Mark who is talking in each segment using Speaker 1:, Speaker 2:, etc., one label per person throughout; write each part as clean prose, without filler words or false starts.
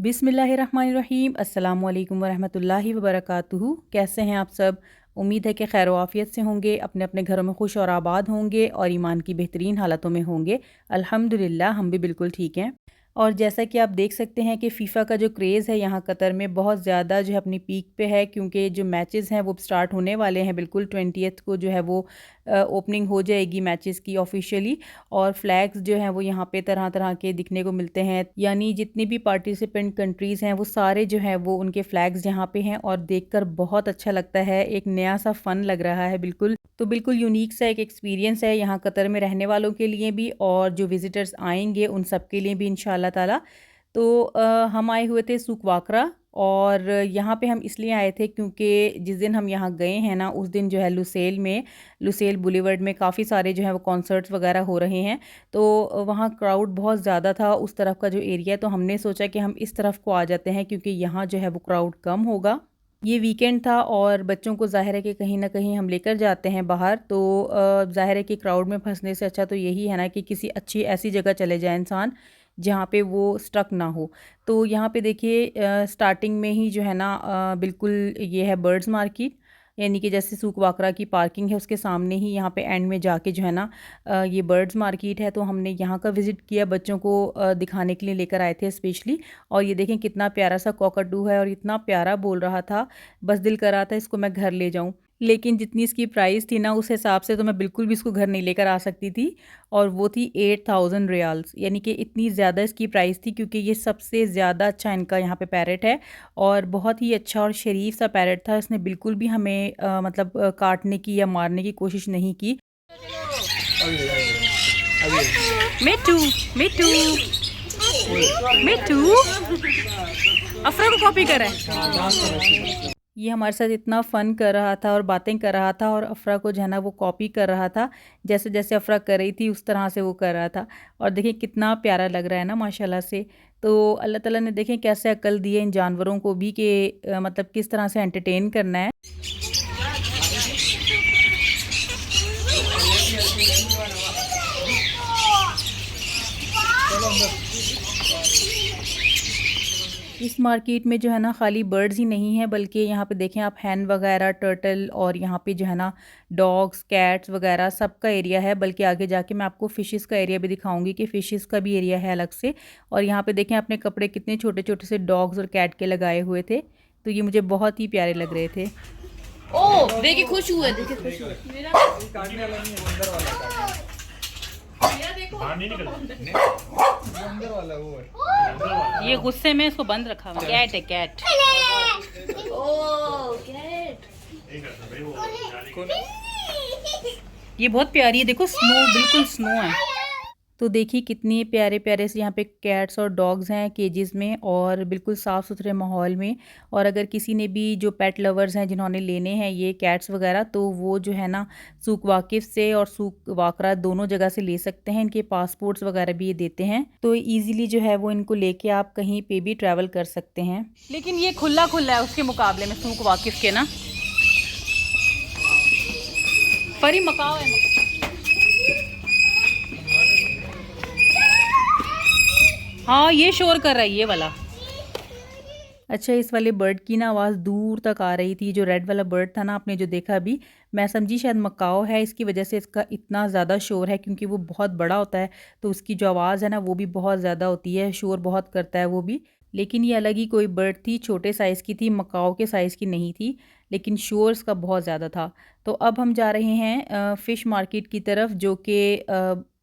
Speaker 1: बिस्मिल्लाहिर्रहमानिर्रहीम अस्सलामुअलैकुम वरहमतुल्लाहि वबरकातुहू। कैसे हैं आप सब? उम्मीद है कि खैर आफ़ियत से होंगे, अपने अपने घरों में खुश और आबाद होंगे और ईमान की बेहतरीन हालतों में होंगे। अल्हम्दुलिल्लाह हम भी बिल्कुल ठीक हैं। और जैसा कि आप देख सकते हैं कि फ़ीफ़ा का जो क्रेज़ है यहाँ कतर में बहुत ज़्यादा जो है अपनी पीक पे है, क्योंकि जो मैचेस हैं वो स्टार्ट होने वाले हैं। बिल्कुल 20th को जो है वो ओपनिंग हो जाएगी मैचेस की ऑफिशियली। और फ्लैग्स जो हैं वो यहाँ पे तरह तरह के दिखने को मिलते हैं, यानी जितनी भी पार्टिसिपेंट कंट्रीज़ हैं वो सारे जो हैं वो उनके फ्लैग्स यहाँ पे हैं और देखकर बहुत अच्छा लगता है। एक नया सा फ़न लग रहा है बिल्कुल। तो बिल्कुल यूनिक सा एक एक्सपीरियंस है यहाँ कतर में रहने वालों के लिए भी और जो विज़िटर्स आएंगे उन सब के लिए भी इंशाल्लाह ताला। तो हम आए हुए थे सूक वाकरा और यहाँ पे हम इसलिए आए थे क्योंकि जिस दिन हम यहाँ गए हैं ना उस दिन जो है लुसेल बुलेवर्ड में काफ़ी सारे जो है वो कॉन्सर्ट्स वगैरह हो रहे हैं। तो वहाँ क्राउड बहुत ज़्यादा था उस तरफ का जो एरिया है, तो हमने सोचा कि हम इस तरफ को आ जाते हैं क्योंकि यहाँ जो है वो क्राउड कम होगा। ये वीकेंड था और बच्चों को ज़ाहिर है कि कहीं न कहीं हम लेकर जाते हैं बाहर, तो ज़ाहिर है कि क्राउड में फँसने से अच्छा तो यही है ना कि किसी अच्छी ऐसी जगह चले जाए इंसान जहाँ पे वो स्टक ना हो। तो यहाँ पे देखिए स्टार्टिंग में ही जो है ना बिल्कुल ये है बर्ड्स मार्केट, यानी कि जैसे सूक वाकरा की पार्किंग है उसके सामने ही यहाँ पे एंड में जाके जो है ना ये बर्ड्स मार्केट है। तो हमने यहाँ का विज़िट किया, बच्चों को दिखाने के लिए लेकर आए थे स्पेशली। और ये देखें कितना प्यारा सा कॉकटू है और इतना प्यारा बोल रहा था, बस दिल कर रहा था इसको मैं घर ले जाऊँ। लेकिन जितनी इसकी प्राइस थी ना उस हिसाब से तो मैं बिल्कुल भी इसको घर नहीं लेकर आ सकती थी। और वो थी 8000 रियाल्स, यानी कि इतनी ज़्यादा इसकी प्राइस थी क्योंकि ये सबसे ज़्यादा अच्छा इनका यहाँ पे पैरेट है और बहुत ही अच्छा और शरीफ सा पैरेट था। इसने बिल्कुल भी हमें मतलब काटने की या मारने की कोशिश नहीं की। मिट्टू मिट्टू मिट्टू अफरा को कॉपी कर रहा है। ये हमारे साथ इतना फ़न कर रहा था और बातें कर रहा था और अफ़रा को जो है ना वो कॉपी कर रहा था, जैसे जैसे अफ़रा कर रही थी उस तरह से वो कर रहा था। और देखिए कितना प्यारा लग रहा है ना माशाल्लाह से। तो अल्लाह ताला ने देखें कैसे अक्ल दी है इन जानवरों को भी कि मतलब किस तरह से एंटरटेन करना है। इस मार्केट में जो है ना खाली बर्ड्स ही नहीं है, बल्कि यहाँ पे देखें आप हैन वगैरह, टर्टल और यहाँ पे जो है ना डॉग्स, कैट्स वगैरह सब का एरिया है। बल्कि आगे जाके मैं आपको फ़िशेस का एरिया भी दिखाऊंगी कि फ़िशेस का भी एरिया है अलग से। और यहाँ पे देखें अपने कपड़े कितने छोटे छोटे से डॉग्स और कैट के लगाए हुए थे, तो ये मुझे बहुत ही प्यारे लग रहे थे।
Speaker 2: ओ देखे खुश हुए, देखे खुश हुए।
Speaker 1: ये गुस्से में इसको बंद रखा हुआ कैट है, कैट।
Speaker 2: ओ कैट।
Speaker 1: ये बहुत प्यारी है, देखो स्नो, बिल्कुल स्नो है। तो देखिए कितने प्यारे प्यारे से यहाँ पे कैट्स और डॉग्स हैं केजेस में और बिल्कुल साफ़ सुथरे माहौल में। और अगर किसी ने भी जो पेट लवर्स हैं जिन्होंने लेने हैं ये कैट्स वगैरह, तो वो जो है ना सूक वाकिफ़ से और सूक वाकरा दोनों जगह से ले सकते हैं। इनके पासपोर्ट्स वगैरह भी ये देते हैं, तो ईज़िली जो है वो इनको लेके आप कहीं पे भी ट्रैवल कर सकते हैं। लेकिन ये खुला खुला है उसके मुकाबले में सूक वाकिफ़ के ना। फरी मकाओ है, हाँ ये शोर कर रहा है ये वाला। अच्छा, इस वाले बर्ड की ना आवाज़ दूर तक आ रही थी। जो रेड वाला बर्ड था ना आपने जो देखा अभी, मैं समझी शायद मकाओ है, इसकी वजह से इसका इतना ज़्यादा शोर है क्योंकि वो बहुत बड़ा होता है। तो उसकी जो आवाज़ है ना वो भी बहुत ज़्यादा होती है, शोर बहुत करता है वो भी। लेकिन ये अलग ही कोई बर्ड थी, छोटे साइज़ की थी, मकाओ के साइज़ की नहीं थी, लेकिन शोर इसका बहुत ज़्यादा था। तो अब हम जा रहे हैं फ़िश मार्केट की तरफ, जो कि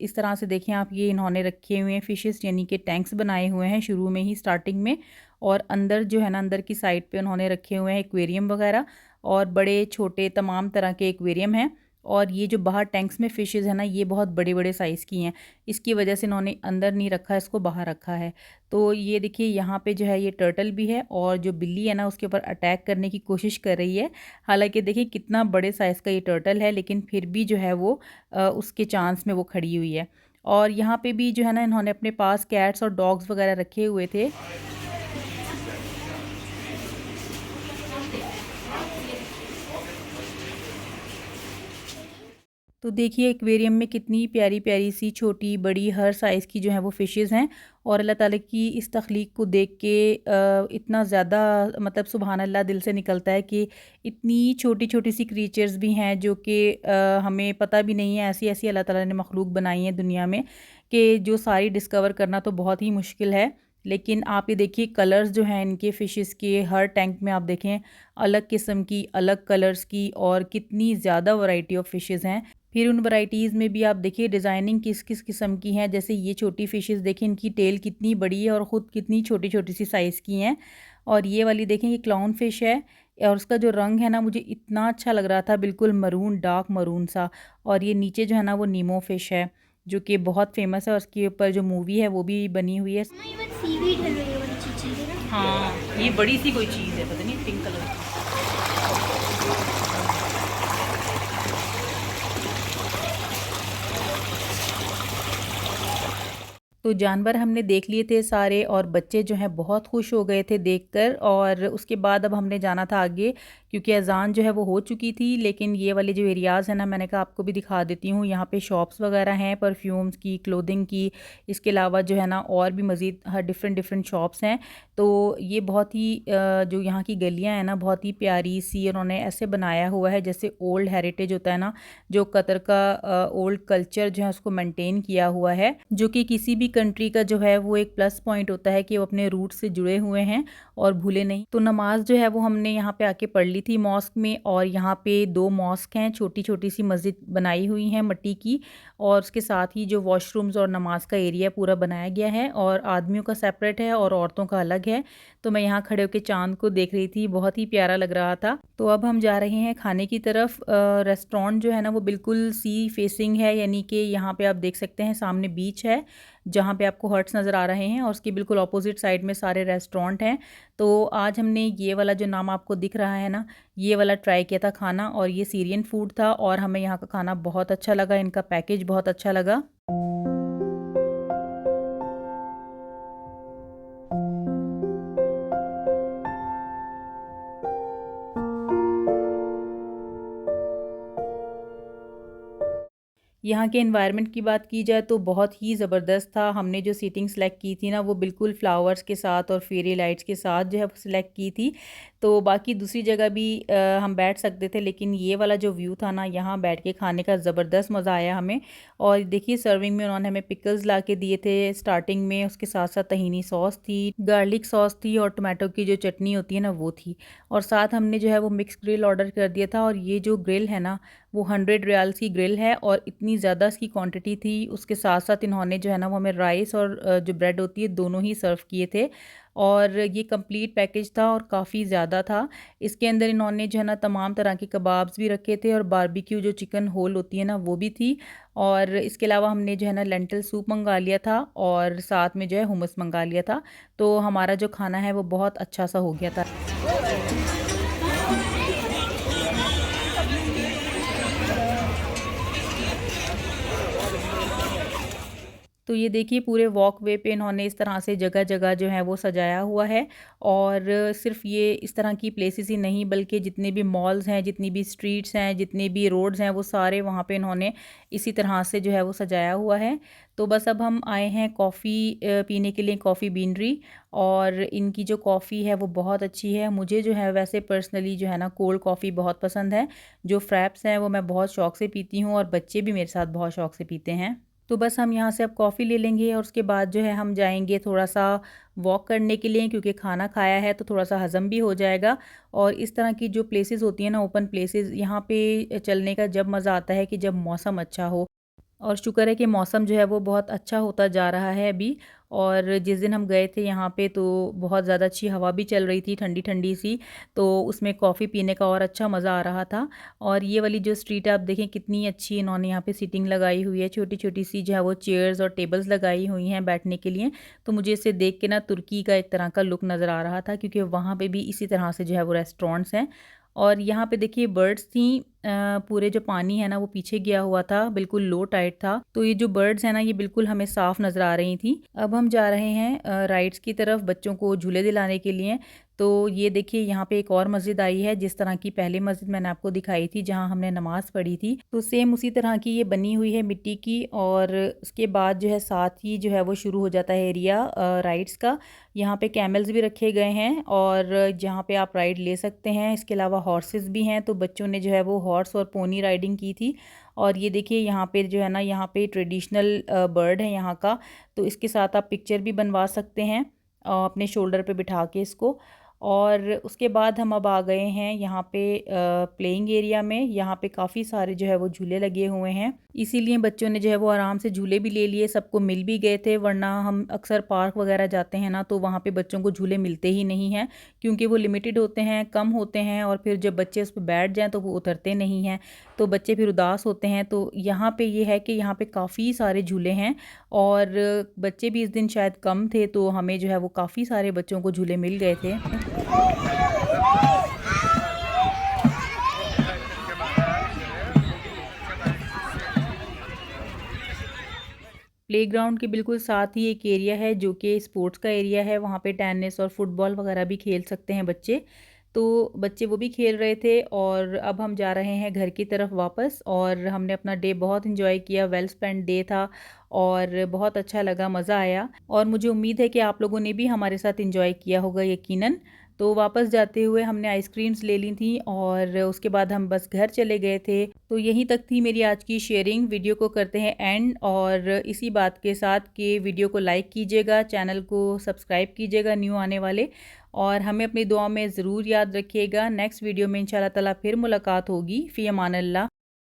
Speaker 1: इस तरह से देखें आप, ये इन्होंने रखे हुए हैं फ़िशेस, यानी कि टैंक्स बनाए हुए हैं शुरू में ही स्टार्टिंग में। और अंदर जो है ना अंदर की साइड पे उन्होंने रखे हुए हैं एक्वेरियम वगैरह, और बड़े छोटे तमाम तरह के एक्वेरियम हैं। और ये जो बाहर टैंक्स में फ़िशेज़ है ना ये बहुत बड़े बड़े साइज़ की हैं, इसकी वजह से इन्होंने अंदर नहीं रखा है, इसको बाहर रखा है। तो ये देखिए यहाँ पे जो है ये टर्टल भी है और जो बिल्ली है ना उसके ऊपर अटैक करने की कोशिश कर रही है। हालांकि देखिए कितना बड़े साइज़ का ये टर्टल है, लेकिन फिर भी जो है वो उसके चांस में वो खड़ी हुई है। और यहाँ पे भी जो है ना इन्होंने अपने पास कैट्स और डॉग्स वगैरह रखे हुए थे। तो देखिए एक्वेरियम में कितनी प्यारी प्यारी सी छोटी बड़ी हर साइज़ की जो है वो फ़िशेज़ हैं। और अल्लाह ताला की इस तख्लीक को देख के इतना ज़्यादा मतलब सुबहान अल्लाह दिल से निकलता है कि इतनी छोटी छोटी सी क्रीचर्स भी हैं जो कि हमें पता भी नहीं है, ऐसी ऐसी अल्लाह ताला ने मखलूक बनाई है दुनिया में कि जो सारी डिस्कवर करना तो बहुत ही मुश्किल है। लेकिन आप ये देखिए कलर्स जो हैं इनके फ़िशेस के, हर टैंक में आप देखें अलग किस्म की, अलग कलर्स की, और कितनी ज़्यादा वैरायटी ऑफ फ़िशेस हैं। फिर उन वैराइटीज़ में भी आप देखिए डिज़ाइनिंग किस किस किस्म की हैं। जैसे ये छोटी फ़िशेस देखें, इनकी टेल कितनी बड़ी है और ख़ुद कितनी छोटी छोटी सी साइज़ की हैं। और ये वाली देखें, ये क्लाउन फ़िश है और उसका जो रंग है ना मुझे इतना अच्छा लग रहा था, बिल्कुल मरून, डार्क मरून सा। और ये नीचे जो है ना वो नीमो फ़िश है जो कि बहुत फेमस है और उसके ऊपर जो मूवी है वो भी बनी हुई है।
Speaker 2: सीवीड है ये वाली चीज़ है ना।
Speaker 1: हाँ, ये बड़ी सी कोई चीज़ है, पता नहीं पिंक कलर की। तो जानवर हमने देख लिए थे सारे और बच्चे जो हैं बहुत खुश हो गए थे देखकर। और उसके बाद अब हमने जाना था आगे क्योंकि अज़ान जो है वो हो चुकी थी। लेकिन ये वाले जो एरियाज़ हैं ना, मैंने कहा आपको भी दिखा देती हूँ। यहाँ पे शॉप्स वगैरह हैं परफ्यूम्स की, क्लोथिंग की। इसके अलावा जो है ना और भी मज़ीद हर डिफरेंट डिफरेंट शॉप्स हैं। तो ये बहुत ही जो यहाँ की गलियाँ हैं ना बहुत ही प्यारी सी उन्होंने ऐसे बनाया हुआ है जैसे ओल्ड हेरिटेज होता है ना, जो कतर का ओल्ड कल्चर जो है उसको मेंटेन किया हुआ है, जो कि किसी भी कंट्री का जो है वो एक प्लस पॉइंट होता है कि वो अपने रूट से जुड़े हुए हैं और भूले नहीं। तो नमाज जो है वो हमने यहाँ पे आके पढ़ ली थी मॉस्क में। और यहाँ पे 2 मॉस्क हैं, छोटी छोटी सी मस्जिद बनाई हुई है मिट्टी की। और उसके साथ ही जो वॉशरूम्स और नमाज का एरिया पूरा बनाया गया है, और आदमियों का सेपरेट है और औरतों का अलग है। तो मैं यहाँ खड़े होकर चांद को देख रही थी, बहुत ही प्यारा लग रहा था। तो अब हम जा रहे हैं खाने की तरफ। रेस्टोरेंट जो है ना वो बिल्कुल सी फेसिंग है, यानी कि यहाँ पे आप देख सकते हैं सामने बीच है जहाँ पे आपको हट्स नज़र आ रहे हैं और उसके बिल्कुल अपोजिट साइड में सारे रेस्टोरेंट हैं। तो आज हमने ये वाला जो नाम आपको दिख रहा है ना, ये वाला ट्राई किया था खाना, और ये सीरियन फूड था और हमें यहाँ का खाना बहुत अच्छा लगा, इनका पैकेज बहुत अच्छा लगा। यहाँ के एनवायरनमेंट की बात की जाए तो बहुत ही ज़बरदस्त था। हमने जो सीटिंग सेलेक्ट की थी ना वो बिल्कुल फ्लावर्स के साथ और फेरी लाइट्स के साथ जो है वो सिलेक्ट की थी। तो बाकी दूसरी जगह भी हम बैठ सकते थे, लेकिन ये वाला जो व्यू था ना, यहाँ बैठ के खाने का ज़बरदस्त मज़ा आया हमें। और देखिए सर्विंग में उन्होंने हमें पिकल्स ला के दिए थे स्टार्टिंग में, उसके साथ साथ तहीनी सॉस थी, गार्लिक सॉस थी और टमाटो की जो चटनी होती है ना वो थी। और साथ हमने जो है वो मिक्स ग्रिल ऑर्डर कर दिया था। और ये जो ग्रिल है ना वो 100 रियाल्स की ग्रिल है और इतनी ज़्यादा इसकी क्वांटिटी थी। उसके साथ साथ इन्होंने जो है ना वो हमें राइस और जो ब्रेड होती है दोनों ही सर्व किए थे। और ये कंप्लीट पैकेज था और काफ़ी ज़्यादा था। इसके अंदर इन्होंने जो है ना तमाम तरह के कबाब्स भी रखे थे और बारबेक्यू जो चिकन होल होती है ना वो भी थी। और इसके अलावा हमने जो है ना लेंटिल सूप मंगा लिया था और साथ में जो है हुमस मंगा लिया था। तो हमारा जो खाना है वो बहुत अच्छा सा हो गया था। तो ये देखिए पूरे वॉकवे पे इन्होंने इस तरह से जगह जगह जो है वो सजाया हुआ है। और सिर्फ ये इस तरह की प्लेसेस ही नहीं बल्कि जितने भी मॉल्स हैं, जितनी भी स्ट्रीट्स हैं, जितने भी रोड्स हैं, वो सारे वहाँ पे इन्होंने इसी तरह से जो है वो सजाया हुआ है। तो बस अब हम आए हैं कॉफ़ी पीने के लिए, कॉफ़ी बीनरी। और इनकी जो कॉफ़ी है वो बहुत अच्छी है। मुझे जो है वैसे पर्सनली जो है ना कोल्ड कॉफ़ी बहुत पसंद है। जो फ्रैप्स हैं वो मैं बहुत शौक़ से पीती हूँ और बच्चे भी मेरे साथ बहुत शौक़ से पीते हैं। तो बस हम यहाँ से अब कॉफ़ी ले लेंगे और उसके बाद जो है हम जाएंगे थोड़ा सा वॉक करने के लिए, क्योंकि खाना खाया है तो थोड़ा सा हज़म भी हो जाएगा। और इस तरह की जो प्लेसेस होती हैं ना, ओपन प्लेसेस, यहाँ पे चलने का जब मज़ा आता है कि जब मौसम अच्छा हो। और शुक्र है कि मौसम जो है वो बहुत अच्छा होता जा रहा है अभी। और जिस दिन हम गए थे यहाँ पे तो बहुत ज़्यादा अच्छी हवा भी चल रही थी, ठंडी ठंडी सी। तो उसमें कॉफ़ी पीने का और अच्छा मज़ा आ रहा था। और ये वाली जो स्ट्रीट है आप देखें कितनी अच्छी इन्होंने यहाँ पे सीटिंग लगाई हुई है, छोटी छोटी सी जो है वो चेयर्स और टेबल्स लगाई हुई हैं बैठने के लिए। तो मुझे इसे देख के ना तुर्की का एक तरह का लुक नज़र आ रहा था, क्योंकि वहाँ पर भी इसी तरह से जो है वो रेस्टोरेंट्स हैं। और यहाँ पे देखिए बर्ड्स थी, पूरे जो पानी है ना वो पीछे गया हुआ था, बिल्कुल लो टाइड था। तो ये जो बर्ड्स हैं ना ये बिल्कुल हमें साफ नज़र आ रही थी। अब हम जा रहे हैं राइड्स की तरफ बच्चों को झूले दिलाने के लिए। तो ये देखिए यहाँ पे एक और मस्जिद आई है, जिस तरह की पहले मस्जिद मैंने आपको दिखाई थी जहाँ हमने नमाज़ पढ़ी थी, तो सेम उसी तरह की ये बनी हुई है मिट्टी की। और उसके बाद जो है साथ ही जो है वो शुरू हो जाता है एरिया राइड्स का। यहाँ पे कैमल्स भी रखे गए हैं और जहाँ पे आप राइड ले सकते हैं। इसके अलावा हॉर्सेस भी हैं, तो बच्चों ने जो है वो हॉर्स और पोनी राइडिंग की थी। और ये देखिए यहाँ पे जो है ना, यहाँ पे ट्रेडिशनल बर्ड है यहाँ का, तो इसके साथ आप पिक्चर भी बनवा सकते हैं अपने शोल्डर पे बिठा के इसको। और उसके बाद हम अब आ गए हैं यहाँ पे प्लेइंग एरिया में। यहाँ पे काफ़ी सारे जो है वो झूले लगे हुए हैं, इसीलिए बच्चों ने जो है वो आराम से झूले भी ले लिए, सबको मिल भी गए थे। वरना हम अक्सर पार्क वगैरह जाते हैं ना, तो वहाँ पे बच्चों को झूले मिलते ही नहीं हैं, क्योंकि वो लिमिटेड होते हैं, कम होते हैं, और फिर जब बच्चे उस पर बैठ जाएँ तो वो उतरते नहीं हैं, तो बच्चे फिर उदास होते हैं। तो यहाँ पे ये है कि यहाँ पे काफ़ी सारे झूले हैं और बच्चे भी इस दिन शायद कम थे, तो हमें जो है वो काफ़ी सारे बच्चों को झूले मिल गए थे। प्लेग्राउंड के बिल्कुल साथ ही एक एरिया है जो कि स्पोर्ट्स का एरिया है। वहाँ पे टेनिस और फुटबॉल वगैरह भी खेल सकते हैं बच्चे, तो बच्चे वो भी खेल रहे थे। और अब हम जा रहे हैं घर की तरफ वापस। और हमने अपना डे बहुत इन्जॉय किया, वेल स्पेंड डे था और बहुत अच्छा लगा, मज़ा आया। और मुझे उम्मीद है कि आप लोगों ने भी हमारे साथ इन्जॉय किया होगा यकीनन। तो वापस जाते हुए हमने आइसक्रीम्स ले ली थी और उसके बाद हम बस घर चले गए थे। तो यहीं तक थी मेरी आज की शेयरिंग। वीडियो को करते हैं एंड, और इसी बात के साथ कि वीडियो को लाइक कीजिएगा, चैनल को सब्सक्राइब कीजिएगा न्यू आने वाले, और हमें अपनी दुआ में ज़रूर याद रखिएगा। नेक्स्ट वीडियो में इंशाल्लाह ताला फिर मुलाकात होगी। फ़ी अमान अल्लाह।